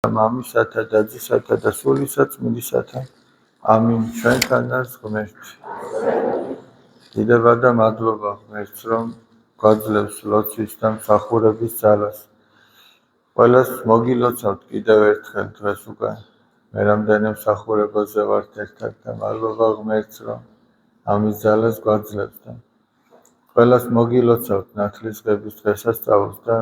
მამისათა, დაძისათა და სულისა წმინდისათა. ამინ. ჩვენთან არის ღმერთი. დიდება და მადლობა ღმერთს, რომ გვაძლევს ლოცვის და მსახურების ძალას. ყველას მოგილოცავთ კიდევ ერთხელ დღეს უკვე. მე რამდენი მსახურებაზე ვართ ერთად და მადლობა ღმერთს, რომ ამის ძალას გვაძლევს და ყველას მოგილოცავთ ნათლისღების დღესასწაულს და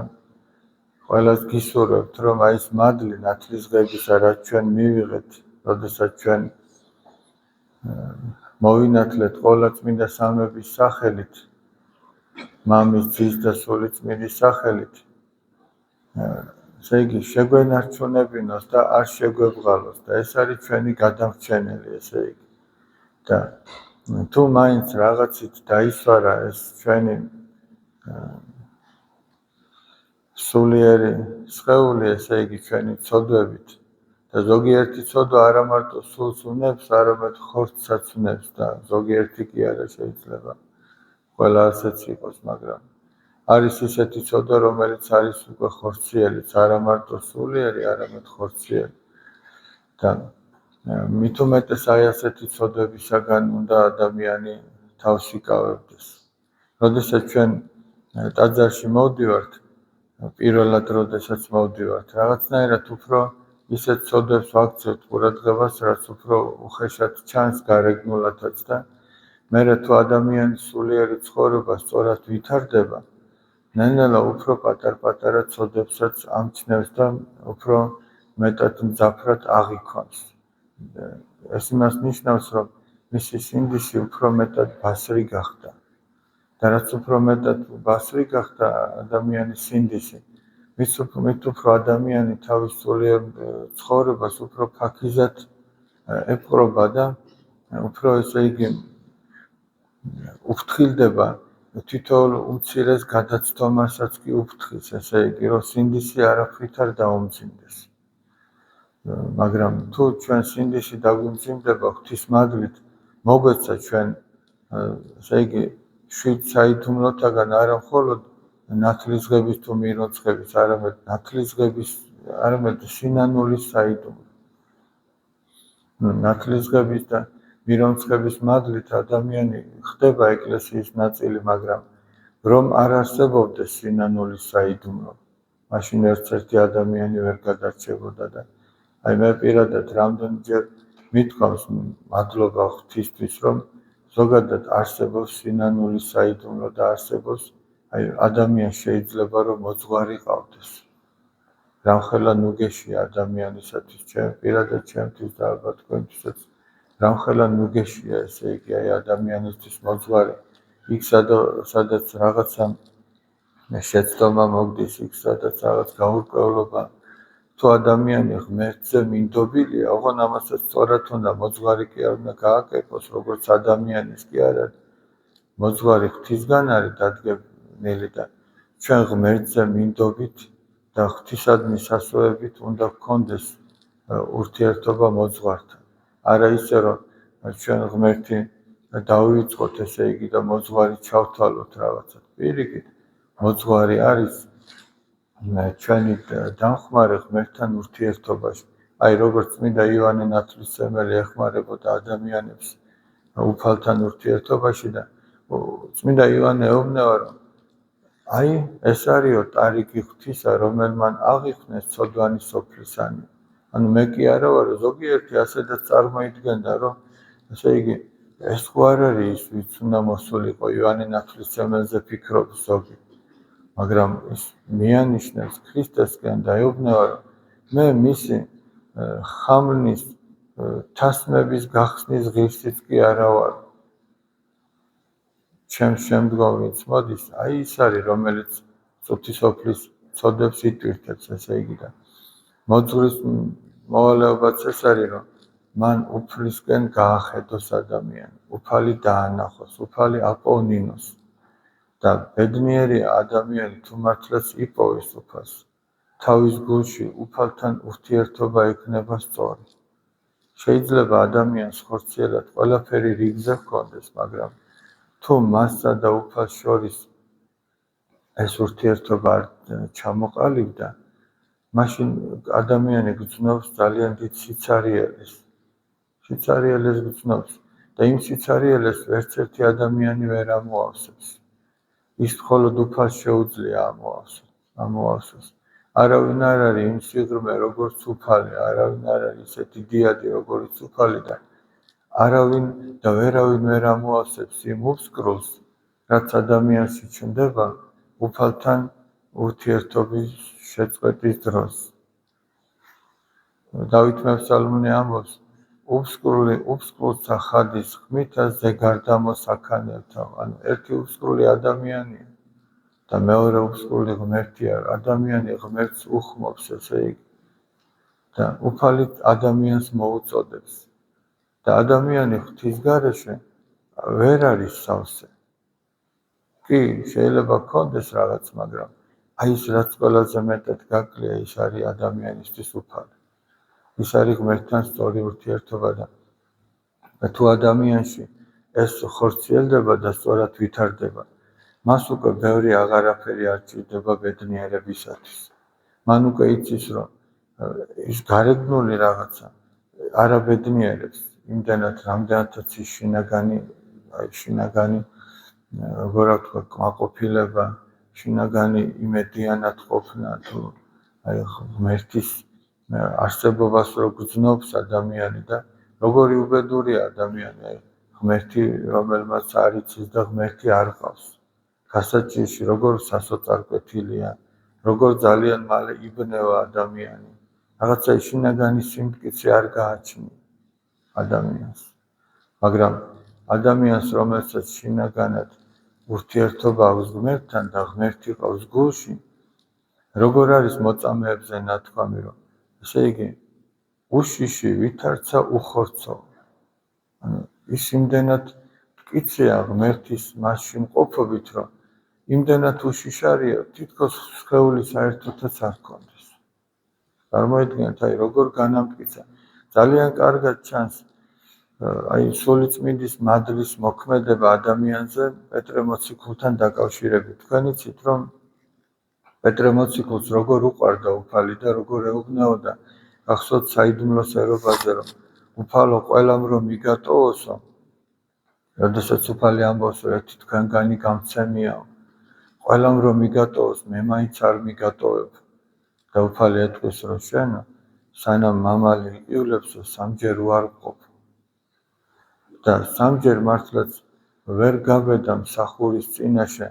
ყველას გისურვებთ, რომ აი ეს მადლი ნათლისღებისა, რაც ჩვენ მივიღეთ, როდესაც ჩვენ მოვინათლეთ ყოლა წმინდა სამების სახელით, მამის, ძის და სული წმინდის სახელით, ესე იგი შეგვენარჩუნებინოს და არ შეგვებღალოს და ეს არის ჩვენი გადამრჩენელი, ესე იგი. და თუ მაინც რაღაცით დაისვარა ეს ჩვენი სულიერი სხეული, ესე იგი ჩვენი ცოდვებით და ზოგიერთი ცოდვა არა მარტო სულს უნებს, არამედ ხორცსაც უნებს და ზოგიერთი კი არა შეიძლება ყველა ასეც იყოს, მაგრამ არის ისეთი ცოდვა, რომელიც არის უკვე ხორციელიც, არა მარტო სულიერი, არამედ ხორციელი. და მით უმეტეს აი ასეთი ცოდვებისაგან უნდა ადამიანი თავს იკავებდეს. როდესაც ჩვენ ტაძარში მოვდივართ, პირველად როდესაც მოვდივართ, რაღაცნაირად უფრო ისეთ ცოდვებს ვაქცევთ ყურადღებას, რაც უფრო უხეშად ჩანს გარეგნულადაც და მერე თუ ადამიანის სულიერი ცხოვრება სწორად ვითარდება, ნელ-ნელა უფრო პატარ-პატარა ცოდვებსაც ამჩნევს და უფრო მეტად მძაფრად აღიქონს. ეს იმას ნიშნავს, რომ მისი სინდისი უფრო მეტად ბასრი გახდა. და რაც უფრო მეტად ბასრი გახდა ადამიანის სინდისი, მით უფრო ადამიანი თავის სულიერ ცხოვრებას უფრო ფაქიზად ეპყრობა და უფრო ესე იგი უფრთხილდება თითოეულ უმცირეს გადაცდომასაც კი უფრთხის, ესე იგი, რომ სინდისი არაფრით არ დაუმძიმდეს. მაგრამ თუ ჩვენ სინდისი დაგვიმძიმდება ღვთის მადლით, მოგვეცა ჩვენ, ესე იგი, შვიდ საიდუმლოთაგან არა მხოლოდ ნათლისღების თუ მიროცხების, არამედ სინანულის საიდუმლო. ნათლისღების და მიროცხების მადლით ადამიანი ხდება ეკლესიის ნაწილი, მაგრამ რომ არ არსებობდეს სინანულის საიდუმლო, მაშინ ერთ-ერთი ადამიანი ვერ გადარჩებოდა და აი მე პირადად რამდენჯერ მithქვამს მადლობა ღვთისთვის, რომ ზოგადად არსებობს სინანულის საიდუმლო და არსებობს აი ადამიანს შეიძლება რომ მოძღვარი ყავდეს. რამხელა ნუგეშია ადამიანისათვის, პირადად ჩემთვის და ალბათ თქვენთვისაც რამხელა ნუგეშია, ესე იგი აი ადამიანისთვის მოძღვარი. იქ სადაც რაღაცა შეცდომა მოგდის, იქ სადაც რაღაც გაურკვევლობა, თუ ადამიანი ღმერთზე მინდობილია, ოღონ ამასაც სწორად უნდა მოძღვარი კი არ უნდა გააკეთოს, როგორც ადამიანის კი არ არის. მოძღვარი ღვთისგან არის დადგენილი და ჩვენ ღმერთზე მინდობით და ღვთისადმი სასვევებით უნდა გქონდეს ურთიერთობა მოძღვართან. არა ისე, რომ ჩვენ ღმერთი დავივიწყოთ, ესე იგი და მოძღვარი ჩავთვალოთ რაღაცა. პირიქით, მოძღვარი არის ჩვენი დამხმარე ღმერთთან ურთიერთობაში. აი როგორც წმინდა იოანე ნათლისმცემელი ეხმარებოდა ადამიანებს უფალთან ურთიერთობაში და წმინდა იოანე ეუბნება, რომ აი ეს არისო ტარიგი ღვთისა, რომელმან აღიხსნეს ცოდვანი სოფლისანი. ანუ მე კი არა ვარ, ზოგიერთი ასედაც წარმოიდგენდა, რომ ესე იგი ეს ხო არ არის ის, ვინც უნდა მოსულიყო იოანე ნათლისმცემელზე ფიქრობს ზოგი. მაგრამ ის მიანიშნებს ქრისტესკენ და ეუბნება, რომ მე მისი ხამლნის თასმების გახსნის ღირსიც კი არა ვარ. ჩემს შემდგომ ვინც მოდის, აი ის არის, რომელიც ღვთისოფლის ცოდვებს იტვირთებს, ესე იგი და მოძღვრის მოვალეობაც ეს არის, რომ მან უფლისკენ გაახედოს ადამიანი, უფალი დაანახოს, უფალი აპოვნინოს და ბედნიერი ადამიანი თუ მართლაც იპოვის უფალს, თავის გულში უფალთან ურთიერთობა ექნება სწორი. შეიძლება ადამიანს ხორციელად ყველაფერი რიგზე ჰქონდეს, მაგრამ თუ მასსა და უფალს შორის ეს ურთიერთობა არ ჩამოყალიბდა, მაშინ ადამიანი გრძნობს ძალიან დიდ სიცარიელეს. სიცარიელეს გრძნობს და იმ სიცარიელეს ვერც ერთი ადამიანი ვერ ამოავსებს. ის მხოლოდ უფალს შეუძლია ამოავსოს. არავინ არ არის იმ სიღრმე როგორც უფალი, არავინ არ არის ისეთი დიადი როგორც უფალი და არავინ და ვერავინ ვერ ამოავსებს იმ უსკროლს, რაც ადამიანში ჩნდება უფალთან ურთიერთობის შეწყვეტის დროს. დავით მეფსალმუნე ამბობს, უსკრულსა ხადის ხმითა ზეგარდამოს აქანებთავ. ანუ ერთი უსკრული ადამიანია და მეორე უსკრული ღმერთია. ადამიანი ღმერთს უხმობს, ესე იგი. და უფალი ადამიანს მოუწოდებს. და ადამიანი ღვთის გარეშე ვერ არის სავსე. კი, შეიძლება გქონდეს რაღაც, მაგრამ აი ეს რაც ყველაზე მეტად გაკლია, ის არის ადამიანისთვის უფალი. ის არის ღმერთთან სწორი ურთიერთობა და თუ ადამიანში ეს ხორციელდება და სწორად ვითარდება, მას უკვე ბევრი აღარაფერი არ ჭირდება ბედნიერებისათვის. მან უკვე იცის, რომ ის გარეგნული რაღაცა არაბედნიერებს, იმდენად რამდენადაც ის შინაგანი როგორ ვთქვა, კმაყოფილება, შინაგანი იმედიანად ყოფნა თუ აი ღმერთის არსებობას რო გრძნობს ადამიანი და როგორი უბედურია ადამიანი, ღმერთი რომელმაც არ იცის და ღმერთი არ ყავს. გასაჭირში როგორ სასოწარკვეთილია, როგორ ძალიან მალე იბნევა ადამიანი. რაღაცა შინაგანი სიმტკიცე არ გააჩნია ადამიანს. მაგრამ ადამიანს, რომელსაც შინაგანად ურთიერთობა აქვს ღმერთთან და ღმერთი ყავს გულში, როგორ არის მოწამეებზე ნათქვამი, რომ ესე იგი უშიში ვითარცა უხორცო. ანუ ის იმდენად მტკიცეა ღმერთის მასში მყოფობით, რომ იმდენად უშიშარია, თითქოს სხეული საერთოდაც არ ჰქონდეს. წარმოიდგინეთ, აი როგორ განამტკიცა. ძალიან კარგად ჩანს აი სულიწმინდის მადლის მოქმედება ადამიანზე პეტრე მოციქულთან დაკავშირებით. თქვენ იცით, რომ პეტრე მოციქულს როგორ უყვარდა უფალი და როგორ ეუბნეოდა, გახსოვთ საიდუმლოს ერობაზე, რომ უფალო ყველამ რომ მიგატოვოსო, როდესაც უფალი ამბობს, რომ ერთი თქვენგანი გამცემიაო, ყველამ რომ მიგატოვოს, მე მაინც არ მიგატოვებ. და უფალი ეთქვის, რომ შენ სანამ მამალი იყიულებსო, სამჯერ უარ ვყოფ. და სამჯერ მართლაც ვერ გაბედა მსახურის წინაშე,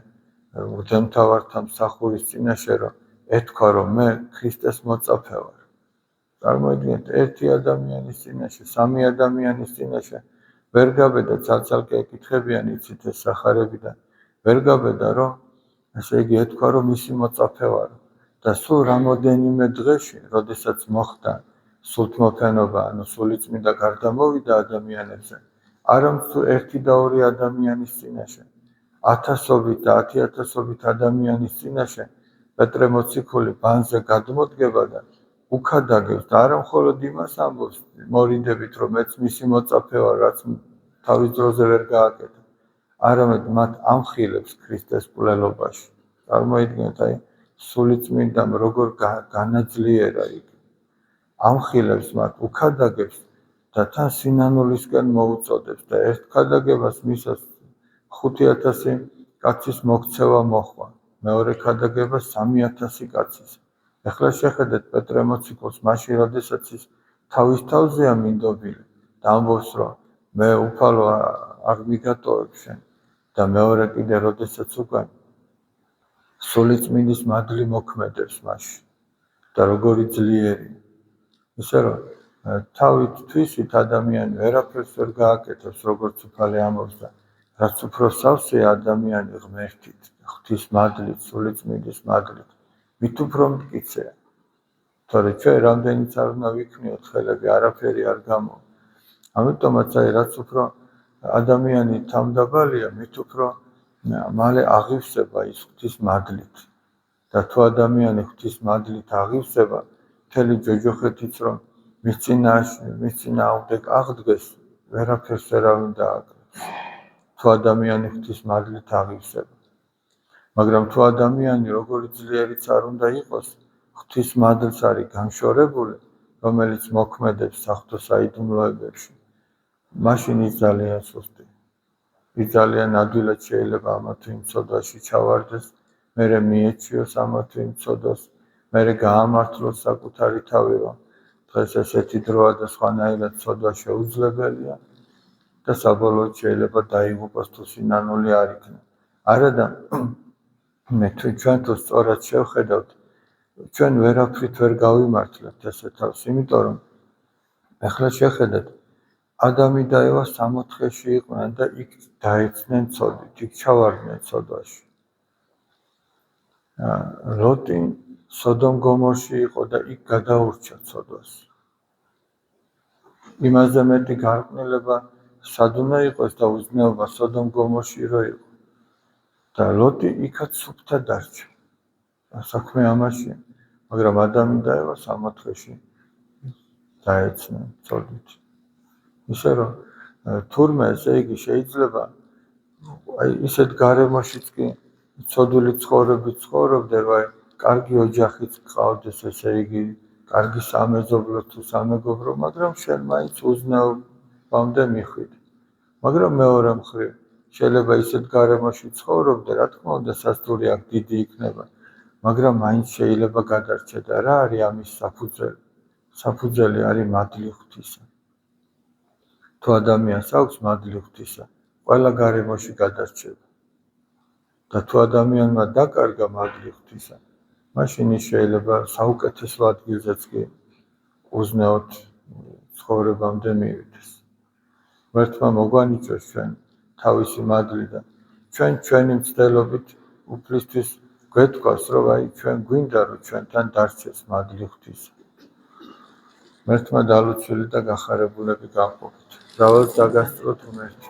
მღვდელმთავართა მსახურის წინაშე, რომ ეთქვა, რომ მე ქრისტეს მოწაფე ვარ. წარმოიდგინეთ, ერთი ადამიანის წინაშე, სამი ადამიანის წინაშე ვერ გაბედა, ცალ-ცალკე ეკითხებიან, იცით ეს სახარებიდან, ვერ გაბედა, რომ ესე იგი ეთქვა, რომ მისი მოწაფე ვარ. და სულ რამოდენიმე დღეში, როდესაც მოხდა სულთმოფენობა, ანუ სულიწმინდა გარდამოვიდა ადამიანებზე, არა თუ ერთი და ორი ადამიანის წინაშე, ათასობით და 10,000-ობით ადამიანის წინაშე პეტრე მოციქული ბანზე გადმოდგება და უქადაგებს და არა მხოლოდ იმას ამბობს მორიდებით, რომ მეც მისი მოწაფე ვარ, რაც თავის დროზე ვერ გააკეთა, არამედ მათ ამხილებს ქრისტეს მკვლელობაში. წარმოიდგინეთ, აი სულიწმინდამ როგორ განაძლიერა იქ. ამხილებს მათ, უქადაგებს და თან სინანულისკენ მოუწოდებს და ერთ ქადაგებას მისას 5,000 კაცის მოქცევა მოჰყვა, მეორე ქადაგებას 3,000 კაცის. ეხლა შეხედეთ პეტრე მოციქულს, მაშინ როდესაც ის თავის თავზეა მინდობილი და ამბობს, რომ მე უფალო არ მიგატოვებ შენ და მეორე კიდე როდესაც უკვე სულიწმინდის მადლი მოქმედებს მასში და როგორი ძლიერი. ისე რომ თავით თვისით ადამიანი ვერაფერს ვერ გააკეთებს, როგორც უფალი ამბობს და რაც უფრო სავსეა ადამიანი ღმერთით, ღვთის მადლით, სულიწმინდის მადლით, მით უფრო მტკიცეა. თორე ჩვენ რამდენიც არ უნდა ვიქნიოთ ხელები, არაფერი არ გამოვა. ამიტომაც აი რაც უფრო ადამიანი თავმდაბალია, მით უფრო მალე აღივსება ის ღვთის მადლით. და თუ ადამიანი ღვთის მადლით აღივსება, მთელი ჯოჯოხეთიც რომ მის წინააღმდეგ აღდგეს, ვერაფერს ვერავინ დააკრებს. თუ ადამიანი ღვთის მადლით აღივსება. მაგრამ თუ ადამიანი როგორი ძლიერიც არ უნდა იყოს, ღვთის მადლს არის განშორებული, რომელიც მოქმედებს საღვთო საიდუმლოებებში, მაშინ ის ძალიან სუსტი. ის ძალიან ადვილად შეიძლება ამა თუ იმ ცოდვაში ჩავარდეს, მერე მიეჩიოს ამა თუ იმ ცოდვას, მერე გაამართლოს საკუთარი თავი, რომ დღეს ესეთი დროა და სხვანაირად ცოდვა შეუძლებელია და საბოლოოდ შეიძლება დაიღუპოს თუ სინანული არ იქნება. არადა მე ჩვენ თუ სწორად შევხედავთ, ჩვენ ვერაფრით ვერ გავიმართლებთ ესე თავს, იმიტომ რომ ახლა შეხედეთ, ადამი და ევა 64-ში იყვნენ და იქ დაეცნენ ცოდვით, იქ ჩავარდნენ ცოდვაში. ლოტი სოდომ გომორში იყო და იქ გადაურჩა ცოდვას. იმაზე მეტი გარყვნილება სად უნდა იყოს და უზნეობა სოდომ გომორში რო იყო. და ლოტი იქაც სუფთა დარჩა. საქმე ამაშია, მაგრამ ადამი და ევა 64-ში დაეცნენ ცოდვით. ისე რომ თურმე ესე იგი შეიძლება ისეთ გარემოშიც კი ცოდვილი ცხოვრებით ცხოვრობდე, რომ კარგი ოჯახიც გყავდეს, ესე იგი კარგი სამეზობლო თუ სამეგობრო, მაგრამ შენ მაინც უზნეობამდე მიხვიდე. მაგრამ მეორე მხრივ შეიძლება ისეთ გარემოში ცხოვრობდე, რა თქმა უნდა სასტური აქ დიდი იქნება, მაგრამ მაინც შეიძლება გადარჩე და რა არის ამის საფუძველი? საფუძველი არის მადლი ღვთისა. თუ ადამიანს აქვს მადლი ღვთისა, ყველა გარემოში გადარჩება. და თუ ადამიანმა დაკარგა მადლი ღვთისა, მაშინ ის შეიძლება საუკეთესო ადგილზეც კი უზნეოდ ცხოვრებამდე მივიდეს. ღმერთმა მოგვანიჭოს ჩვენ თავისი მადლი და ჩვენ ჩვენი მცდელობით უფლისთვის გვეთქვას, რომ აი ჩვენ გვინდა რომ ჩვენთან დარჩეს მადლი ღვთისა. ღმერთმა დალოცვილი და გახარებულები გავყოფით. მრავალს დაგასწროთ ღმერთი.